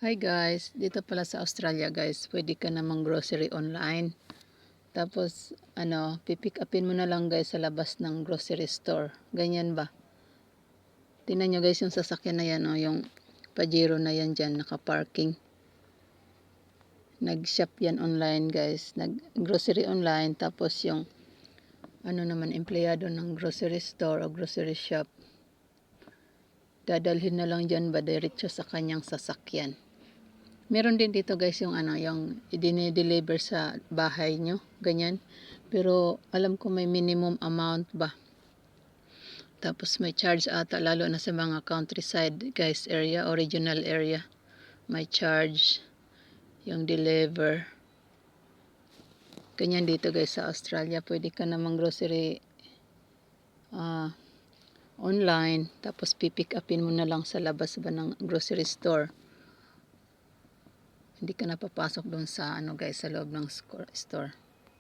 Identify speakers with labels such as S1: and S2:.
S1: Hi guys, dito pala sa Australia guys, pwede ka namang grocery online. Tapos pipick upin mo na lang guys sa labas ng grocery store. Ganyan ba? Tingnan nyo guys yung sasakyan na yan, oh, yung Pajero na yan dyan, naka-parking. Nag-shop yan online guys, nag-grocery online. Tapos yung empleyado ng grocery store o grocery shop, dadalhin na lang dyan ba diretso sa kanyang sasakyan. Meron din dito guys yung yung i-deliver sa bahay nyo, ganyan. Pero alam ko may minimum amount ba. Tapos may charge ata, lalo na sa mga countryside guys area o regional area. May charge yung deliver. Ganyan dito guys sa Australia, pwede ka namang grocery online. Tapos pipick upin mo na lang sa labas ba ng grocery store. Hindi ka na papasok doon sa guys sa loob ng store.